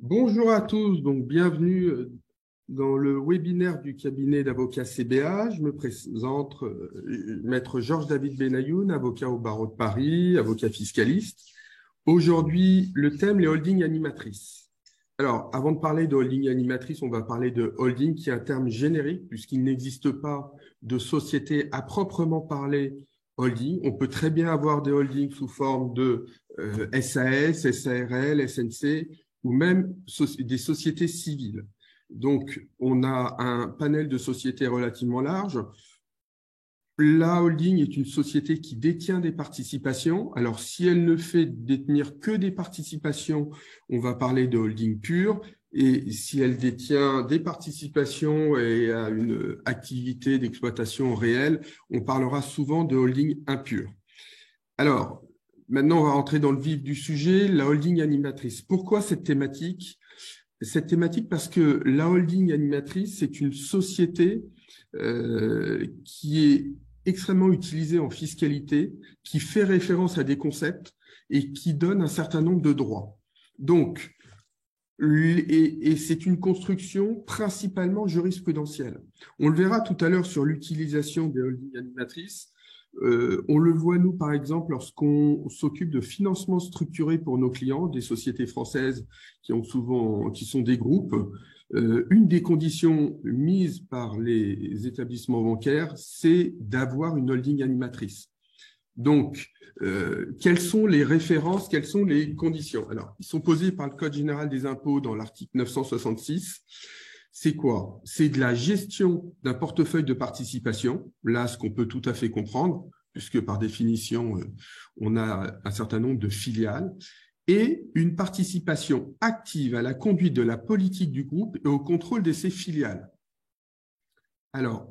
Bonjour à tous, donc bienvenue dans le webinaire du cabinet d'avocats CBA. Je me présente, Maître Georges-David Benayoun, avocat au barreau de Paris, avocat fiscaliste. Aujourd'hui, le thème, les holdings animatrices. Alors, avant de parler de holding animatrice, on va parler de holding, qui est un terme générique, puisqu'il n'existe pas de société à proprement parler holding. On peut très bien avoir des holdings sous forme de SAS, SARL, SNC, ou même des sociétés civiles. Donc, on a un panel de sociétés relativement large. La holding est une société qui détient des participations. Alors, si elle ne fait détenir que des participations, on va parler de holding pure. Et si elle détient des participations et a une activité d'exploitation réelle, on parlera souvent de holding impure. Alors, maintenant, on va rentrer dans le vif du sujet, la holding animatrice. Pourquoi cette thématique? Cette thématique parce que la holding animatrice, c'est une société qui est extrêmement utilisée en fiscalité, qui fait référence à des concepts et qui donne un certain nombre de droits. Donc, et c'est une construction principalement jurisprudentielle. On le verra tout à l'heure sur l'utilisation des holdings animatrices. On le voit, nous, par exemple, lorsqu'on s'occupe de financement structuré pour nos clients, des sociétés françaises qui sont des groupes. Une des conditions mises par les établissements bancaires, c'est d'avoir une holding animatrice. Donc, quelles sont les références, quelles sont les conditions? Alors, ils sont posés par le Code général des impôts dans l'article 966. C'est quoi? C'est de la gestion d'un portefeuille de participation, là, ce qu'on peut tout à fait comprendre, puisque par définition, on a un certain nombre de filiales, et une participation active à la conduite de la politique du groupe et au contrôle de ses filiales. Alors,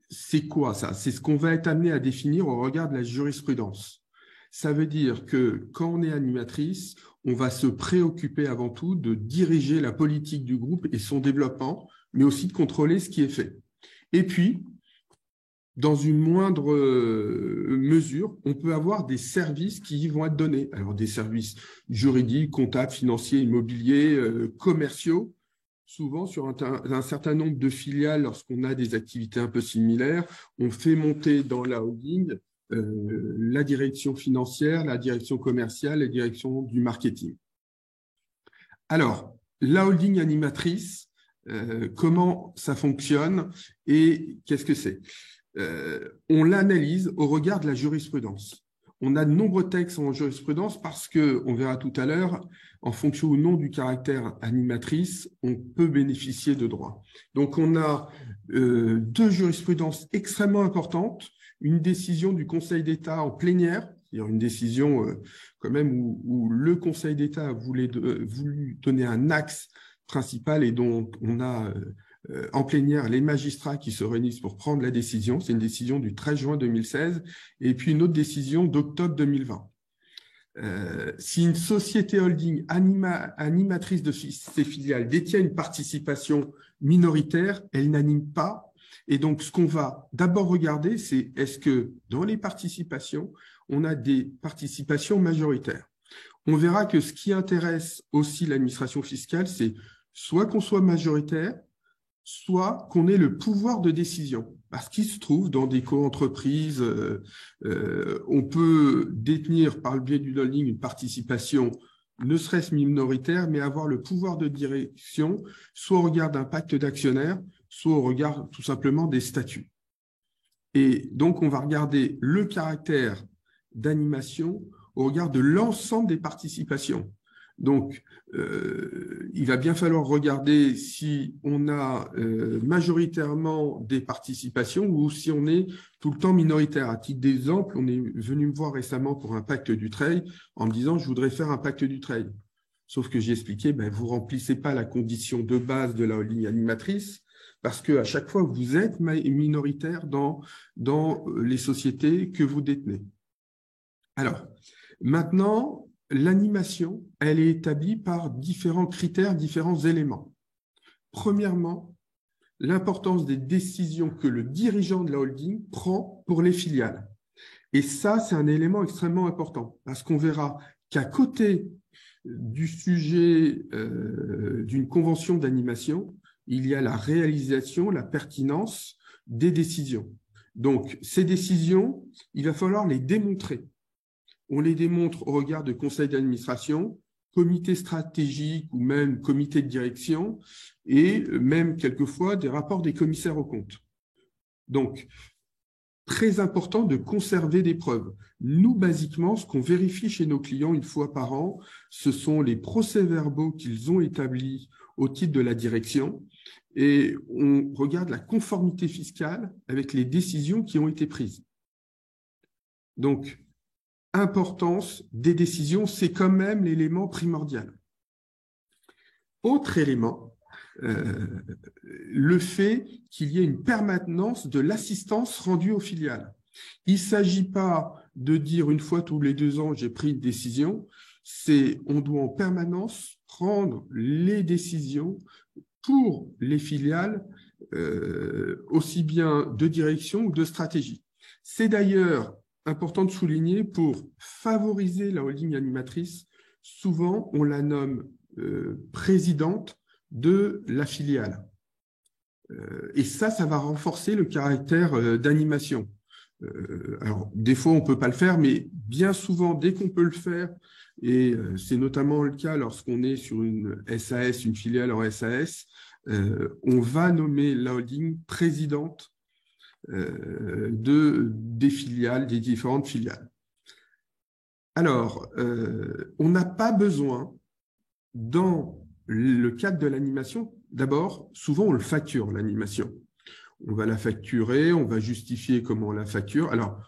c'est quoi ça? C'est ce qu'on va être amené à définir au regard de la jurisprudence. Ça veut dire que quand on est animatrice, on va se préoccuper avant tout de diriger la politique du groupe et son développement, mais aussi de contrôler ce qui est fait. Et puis, dans une moindre mesure, on peut avoir des services qui y vont être donnés. Alors, des services juridiques, comptables, financiers, immobiliers, commerciaux, souvent sur un certain nombre de filiales, lorsqu'on a des activités un peu similaires, on fait monter dans la holding la direction financière, la direction commerciale, la direction du marketing. Alors, la holding animatrice, comment ça fonctionne et qu'est-ce que c'est? On l'analyse au regard de la jurisprudence. On a de nombreux textes en jurisprudence parce que, on verra tout à l'heure, en fonction ou non du caractère animatrice, on peut bénéficier de droits. Donc, on a deux jurisprudences extrêmement importantes. Une décision du Conseil d'État en plénière, c'est-à-dire une décision quand même où le Conseil d'État a voulu donner un axe principal et donc on a en plénière les magistrats qui se réunissent pour prendre la décision. C'est une décision du 13 juin 2016 et puis une autre décision d'octobre 2020. Si une société holding animatrice de ses filiales détient une participation minoritaire, elle n'anime pas. Et donc, ce qu'on va d'abord regarder, c'est est-ce que dans les participations, on a des participations majoritaires. On verra que ce qui intéresse aussi l'administration fiscale, c'est soit qu'on soit majoritaire, soit qu'on ait le pouvoir de décision. Parce qu'il se trouve dans des co-entreprises, on peut détenir par le biais du holding une participation ne serait-ce minoritaire, mais avoir le pouvoir de direction, soit au regard d'un pacte d'actionnaires, soit au regard tout simplement des statuts. Et donc, on va regarder le caractère d'animation au regard de l'ensemble des participations. Donc, il va bien falloir regarder si on a majoritairement des participations ou si on est tout le temps minoritaire. À titre d'exemple, on est venu me voir récemment pour un pacte du trade en me disant « je voudrais faire un pacte du trade ». Sauf que j'ai expliqué, vous ne remplissez pas la condition de base de la holding animatrice parce qu'à chaque fois, vous êtes minoritaire dans les sociétés que vous détenez. Alors, maintenant, l'animation, elle est établie par différents critères, différents éléments. Premièrement, l'importance des décisions que le dirigeant de la holding prend pour les filiales. Et ça, c'est un élément extrêmement important parce qu'on verra qu'à côté du sujet d'une convention d'animation, il y a la réalisation, la pertinence des décisions. Donc, ces décisions, il va falloir les démontrer. On les démontre au regard de conseils d'administration, comités stratégiques ou même comités de direction et même quelquefois des rapports des commissaires aux comptes. Donc, très important de conserver des preuves. Nous, basiquement, ce qu'on vérifie chez nos clients une fois par an, ce sont les procès-verbaux qu'ils ont établis au titre de la direction et on regarde la conformité fiscale avec les décisions qui ont été prises. Donc, importance des décisions, c'est quand même l'élément primordial. Autre élément, le fait qu'il y ait une permanence de l'assistance rendue aux filiales. Il ne s'agit pas de dire une fois tous les 2 ans, j'ai pris une décision, c'est on doit en permanence prendre les décisions pour les filiales, aussi bien de direction ou de stratégie. C'est d'ailleurs important de souligner, pour favoriser la holding animatrice, souvent on la nomme présidente de la filiale. Et ça va renforcer le caractère d'animation. Alors, des fois, on ne peut pas le faire, mais bien souvent, dès qu'on peut le faire, et c'est notamment le cas lorsqu'on est sur une SAS, une filiale en SAS, on va nommer la holding présidente des filiales, des différentes filiales. Alors, on n'a pas besoin, dans le cadre de l'animation, d'abord, souvent on le facture, l'animation. On va la facturer, on va justifier comment on la facture. Alors,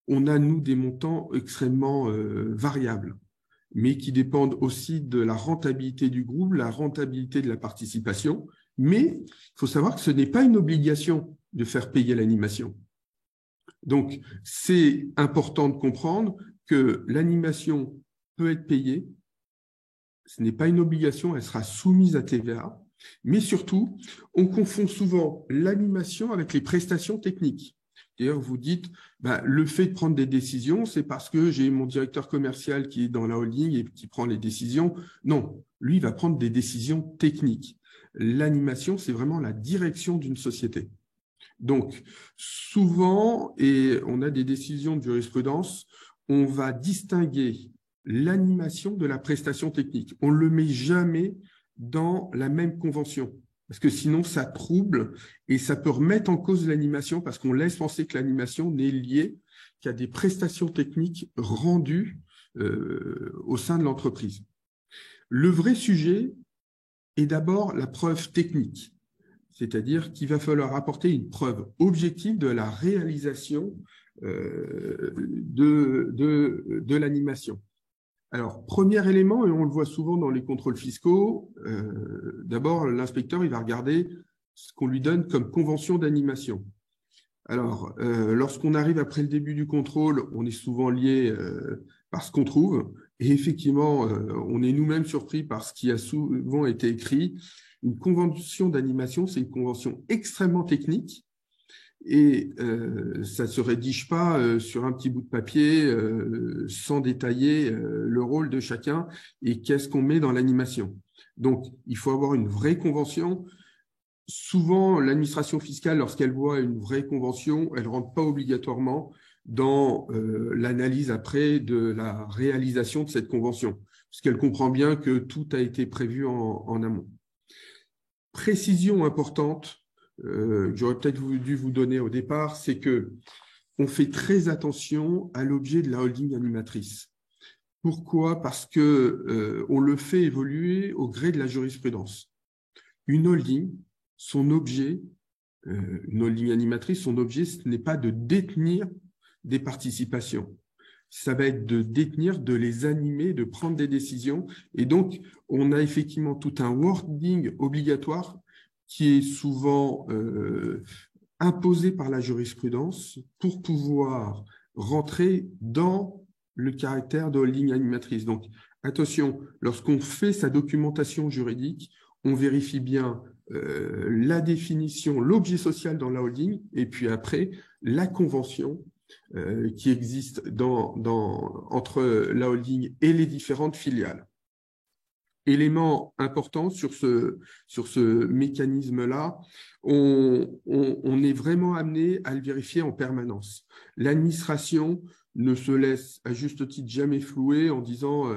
on a, nous, des montants extrêmement variables, mais qui dépendent aussi de la rentabilité du groupe, la rentabilité de la participation. Mais il faut savoir que ce n'est pas une obligation de faire payer l'animation. Donc, c'est important de comprendre que l'animation peut être payée. Ce n'est pas une obligation, elle sera soumise à TVA. Mais surtout, on confond souvent l'animation avec les prestations techniques. D'ailleurs, vous dites, le fait de prendre des décisions, c'est parce que j'ai mon directeur commercial qui est dans la holding et qui prend les décisions. Non, lui, il va prendre des décisions techniques. L'animation, c'est vraiment la direction d'une société. Donc, souvent, et on a des décisions de jurisprudence, on va distinguer l'animation de la prestation technique. On ne le met jamais dans la même convention, parce que sinon, ça trouble et ça peut remettre en cause l'animation, parce qu'on laisse penser que l'animation n'est liée qu'à des prestations techniques rendues au sein de l'entreprise. Le vrai sujet est d'abord la preuve technique. C'est-à-dire qu'il va falloir apporter une preuve objective de la réalisation de l'animation. Alors, premier élément, et on le voit souvent dans les contrôles fiscaux, d'abord, l'inspecteur il va regarder ce qu'on lui donne comme convention d'animation. Alors, lorsqu'on arrive après le début du contrôle, on est souvent lié par ce qu'on trouve, et effectivement, on est nous-mêmes surpris par ce qui a souvent été écrit. Une convention d'animation, c'est une convention extrêmement technique et ça ne se rédige pas sur un petit bout de papier sans détailler le rôle de chacun et qu'est-ce qu'on met dans l'animation. Donc, il faut avoir une vraie convention. Souvent, l'administration fiscale, lorsqu'elle voit une vraie convention, elle ne rentre pas obligatoirement dans l'analyse après de la réalisation de cette convention, puisqu'elle comprend bien que tout a été prévu en amont. Précision importante, j'aurais peut-être dû vous donner au départ, c'est que on fait très attention à l'objet de la holding animatrice. Pourquoi? Parce que on le fait évoluer au gré de la jurisprudence. Une holding, son objet, une holding animatrice, son objet, ce n'est pas de détenir des participations. Ça va être de détenir, de les animer, de prendre des décisions. Et donc, on a effectivement tout un wording obligatoire qui est souvent imposé par la jurisprudence pour pouvoir rentrer dans le caractère de holding animatrice. Donc, attention, lorsqu'on fait sa documentation juridique, on vérifie bien la définition, l'objet social dans la holding, et puis après, la convention qui existe entre la holding et les différentes filiales. Élément important sur ce mécanisme-là, on est vraiment amené à le vérifier en permanence. L'administration ne se laisse à juste titre jamais flouer en disant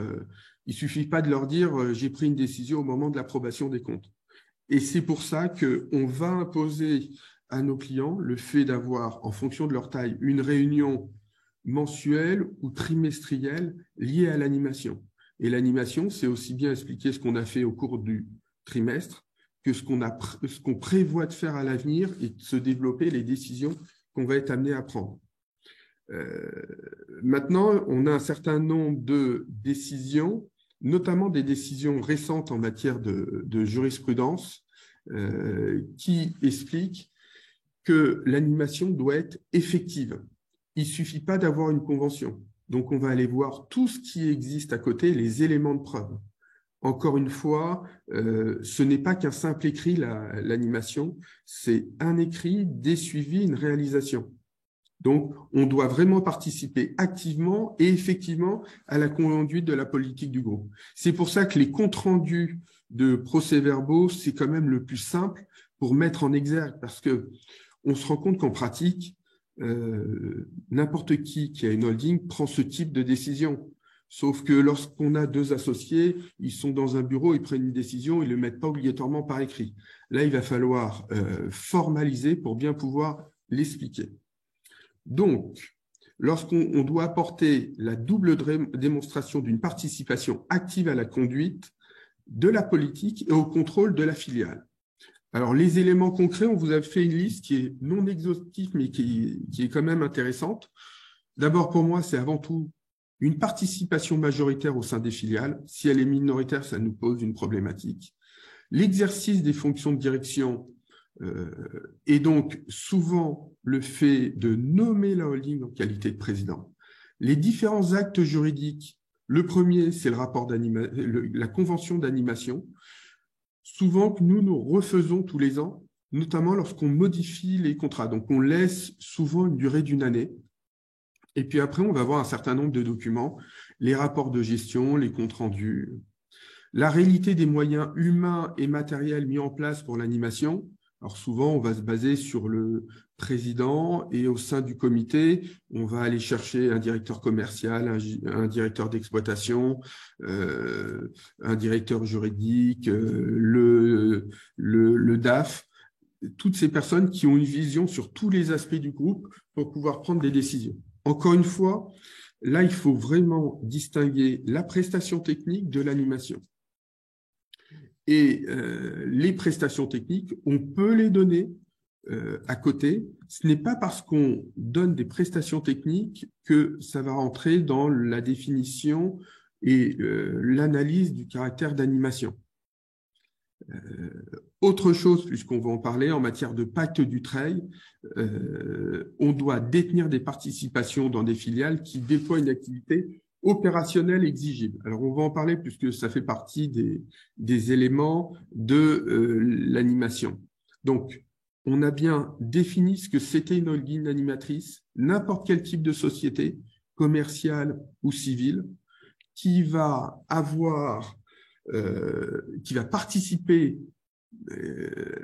il ne suffit pas de leur dire j'ai pris une décision au moment de l'approbation des comptes. Et c'est pour ça qu'on va imposer à nos clients le fait d'avoir, en fonction de leur taille, une réunion mensuelle ou trimestrielle liée à l'animation. Et l'animation, c'est aussi bien expliquer ce qu'on a fait au cours du trimestre que ce qu'on prévoit de faire à l'avenir et de se développer les décisions qu'on va être amené à prendre. Maintenant, on a un certain nombre de décisions, notamment des décisions récentes en matière de jurisprudence, qui expliquent que l'animation doit être effective. Il ne suffit pas d'avoir une convention. Donc, on va aller voir tout ce qui existe à côté, les éléments de preuve. Encore une fois, ce n'est pas qu'un simple écrit, l'animation, c'est un écrit, des suivis, une réalisation. Donc, on doit vraiment participer activement et effectivement à la conduite de la politique du groupe. C'est pour ça que les comptes rendus de procès-verbaux, c'est quand même le plus simple pour mettre en exergue, parce qu'on se rend compte qu'en pratique, n'importe qui a une holding prend ce type de décision. Sauf que lorsqu'on a deux associés, ils sont dans un bureau, ils prennent une décision, ils ne le mettent pas obligatoirement par écrit. Là, il va falloir formaliser pour bien pouvoir l'expliquer. Donc, lorsqu'on doit apporter la double démonstration d'une participation active à la conduite de la politique et au contrôle de la filiale. Alors, les éléments concrets, on vous a fait une liste qui est non exhaustive, mais qui est quand même intéressante. D'abord, pour moi, c'est avant tout une participation majoritaire au sein des filiales. Si elle est minoritaire, ça nous pose une problématique. L'exercice des fonctions de direction et donc souvent le fait de nommer la holding en qualité de président. Les différents actes juridiques, le premier, c'est le rapport la convention d'animation, souvent que nous refaisons tous les ans, notamment lorsqu'on modifie les contrats. Donc, on laisse souvent une durée d'1 année. Et puis après, on va avoir un certain nombre de documents, les rapports de gestion, les comptes rendus. La réalité des moyens humains et matériels mis en place pour l'animation. Alors souvent, on va se baser sur le président et au sein du comité, on va aller chercher un directeur commercial, un directeur d'exploitation, un directeur juridique, le DAF, toutes ces personnes qui ont une vision sur tous les aspects du groupe pour pouvoir prendre des décisions. Encore une fois, là, il faut vraiment distinguer la prestation technique de l'animation. Et les prestations techniques, on peut les donner à côté. Ce n'est pas parce qu'on donne des prestations techniques que ça va rentrer dans la définition et l'analyse du caractère d'animation. Autre chose, puisqu'on va en parler, en matière de pacte Dutreil, on doit détenir des participations dans des filiales qui déploient une activité opérationnelle exigible. Alors, on va en parler puisque ça fait partie des éléments de l'animation. Donc, on a bien défini ce que c'était une holding animatrice, n'importe quel type de société, commerciale ou civile, qui va participer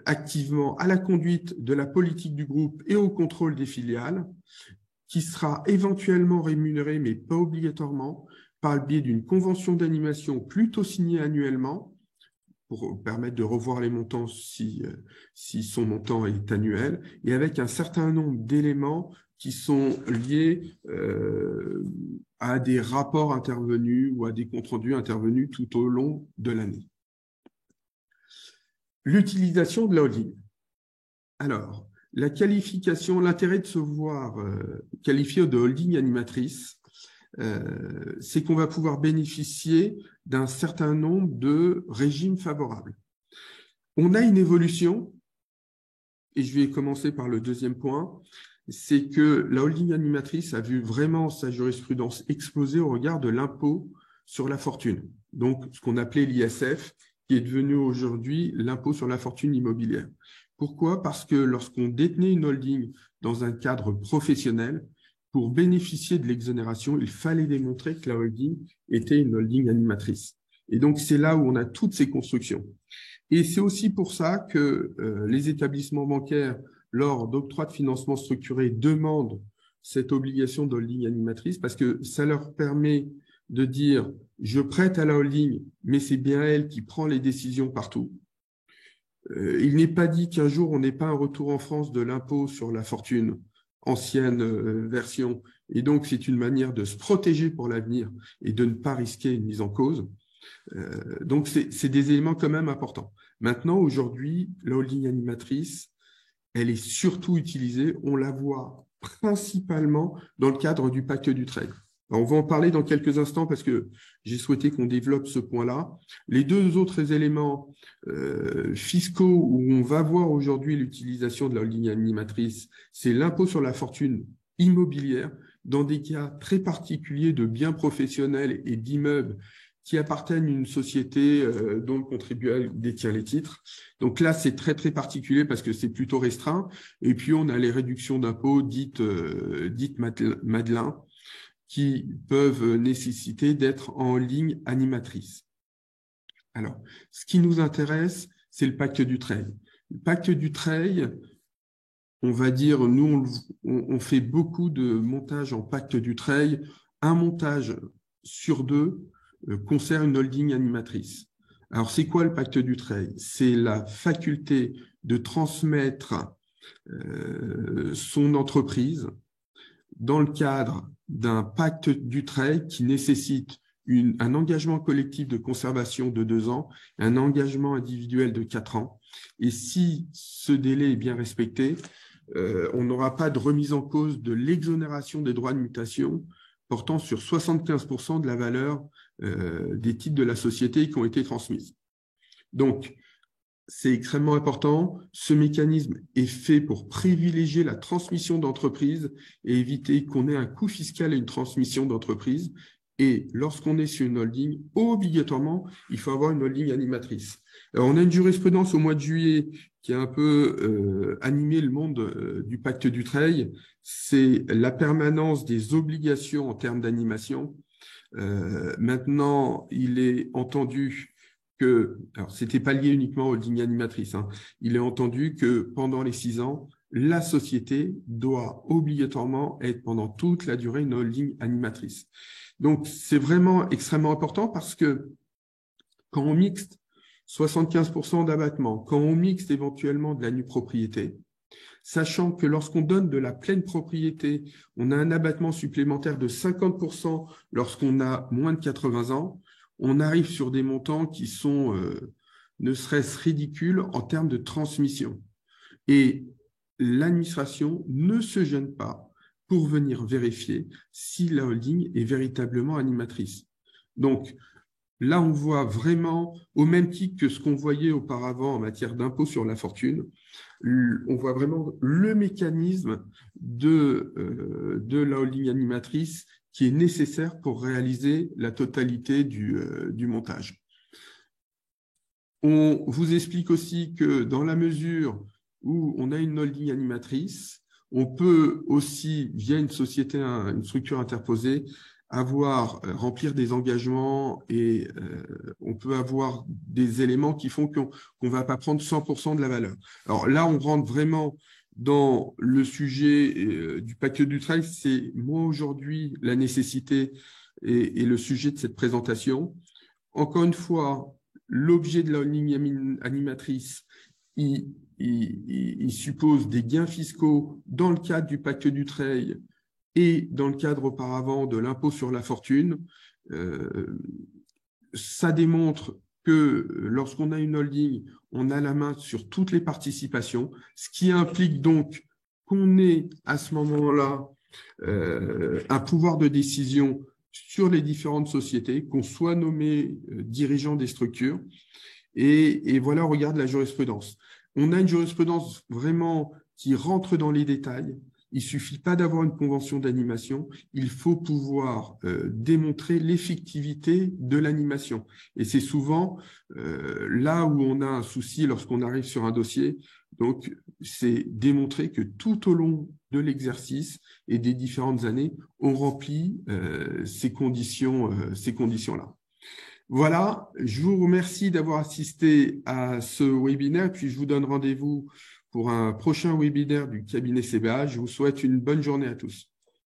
activement à la conduite de la politique du groupe et au contrôle des filiales, qui sera éventuellement rémunéré, mais pas obligatoirement, par le biais d'une convention d'animation plutôt signée annuellement, pour permettre de revoir les montants si son montant est annuel, et avec un certain nombre d'éléments qui sont liés à des rapports intervenus ou à des comptes rendus intervenus tout au long de l'année. L'utilisation de la holding. Alors, la qualification, l'intérêt de se voir qualifié de holding animatrice, c'est qu'on va pouvoir bénéficier d'un certain nombre de régimes favorables. On a une évolution, et je vais commencer par le deuxième point, c'est que la holding animatrice a vu vraiment sa jurisprudence exploser au regard de l'impôt sur la fortune, donc ce qu'on appelait l'ISF, qui est devenu aujourd'hui l'impôt sur la fortune immobilière. Pourquoi? Parce que lorsqu'on détenait une holding dans un cadre professionnel, pour bénéficier de l'exonération, il fallait démontrer que la holding était une holding animatrice. Et donc, c'est là où on a toutes ces constructions. Et c'est aussi pour ça que les établissements bancaires, lors d'octroi de financement structuré, demandent cette obligation de holding animatrice parce que ça leur permet de dire « je prête à la holding, mais c'est bien elle qui prend les décisions partout ». Il n'est pas dit qu'un jour, on n'ait pas un retour en France de l'impôt sur la fortune, ancienne version. Et donc, c'est une manière de se protéger pour l'avenir et de ne pas risquer une mise en cause. Donc, c'est des éléments quand même importants. Maintenant, aujourd'hui, la holding animatrice, elle est surtout utilisée, on la voit principalement dans le cadre du pacte du trade. Alors, on va en parler dans quelques instants parce que j'ai souhaité qu'on développe ce point-là. Les deux autres éléments fiscaux où on va voir aujourd'hui l'utilisation de la holding animatrice, c'est l'impôt sur la fortune immobilière dans des cas très particuliers de biens professionnels et d'immeubles qui appartiennent à une société dont le contribuable détient les titres. Donc là, c'est très, très particulier parce que c'est plutôt restreint. Et puis, on a les réductions d'impôts dites Madelin qui peuvent nécessiter d'être en ligne animatrice. Alors, ce qui nous intéresse, c'est le pacte du trade. Le pacte du trade, on va dire, nous, on fait beaucoup de montages en pacte du trade. Un montage sur deux concerne une holding animatrice. Alors, c'est quoi le pacte du trade? C'est la faculté de transmettre son entreprise dans le cadre d'un pacte du trade qui nécessite un engagement collectif de conservation de 2 ans, un engagement individuel de 4 ans. Et si ce délai est bien respecté, on n'aura pas de remise en cause de l'exonération des droits de mutation portant sur 75% de la valeur des titres de la société qui ont été transmises. Donc, c'est extrêmement important. Ce mécanisme est fait pour privilégier la transmission d'entreprise et éviter qu'on ait un coût fiscal à une transmission d'entreprise. Et lorsqu'on est sur une holding, obligatoirement, il faut avoir une holding animatrice. Alors, on a une jurisprudence au mois de juillet qui a un peu animé le monde du pacte du trade. C'est la permanence des obligations en termes d'animation. Maintenant, il est entendu que, alors c'était pas lié uniquement aux holding animatrices, hein, il est entendu que pendant les 6 ans, la société doit obligatoirement être pendant toute la durée une holding animatrice. Donc, c'est vraiment extrêmement important parce que quand on mixte 75% d'abattement, quand on mixte éventuellement de la nue propriété, sachant que lorsqu'on donne de la pleine propriété, on a un abattement supplémentaire de 50% lorsqu'on a moins de 80 ans, on arrive sur des montants qui sont ne serait-ce ridicules en termes de transmission. Et l'administration ne se gêne pas pour venir vérifier si la holding est véritablement animatrice. Donc, là, on voit vraiment, au même titre que ce qu'on voyait auparavant en matière d'impôt sur la fortune, on voit vraiment le mécanisme de la holding animatrice qui est nécessaire pour réaliser la totalité du montage. On vous explique aussi que dans la mesure où on a une holding animatrice, on peut aussi, via une société, une structure interposée, remplir des engagements et on peut avoir des éléments qui font qu'on ne va pas prendre 100% de la valeur. Alors là, on rentre vraiment dans le sujet du pacte du trade. C'est moi aujourd'hui la nécessité et le sujet de cette présentation. Encore une fois, l'objet de la holding animatrice, il suppose des gains fiscaux dans le cadre du pacte du trade et dans le cadre auparavant de l'impôt sur la fortune. Ça démontre que lorsqu'on a une holding, on a la main sur toutes les participations, ce qui implique donc qu'on ait à ce moment-là un pouvoir de décision sur les différentes sociétés, qu'on soit nommé dirigeant des structures. Et voilà, on regarde la jurisprudence. On a une jurisprudence vraiment qui rentre dans les détails. Il ne suffit pas d'avoir une convention d'animation, il faut pouvoir démontrer l'effectivité de l'animation. Et c'est souvent là où on a un souci lorsqu'on arrive sur un dossier. Donc, c'est démontrer que tout au long de l'exercice et des différentes années, on remplit ces conditions-là. Voilà, je vous remercie d'avoir assisté à ce webinaire, puis je vous donne rendez-vous pour un prochain webinaire du cabinet CBA. Je vous souhaite une bonne journée à tous.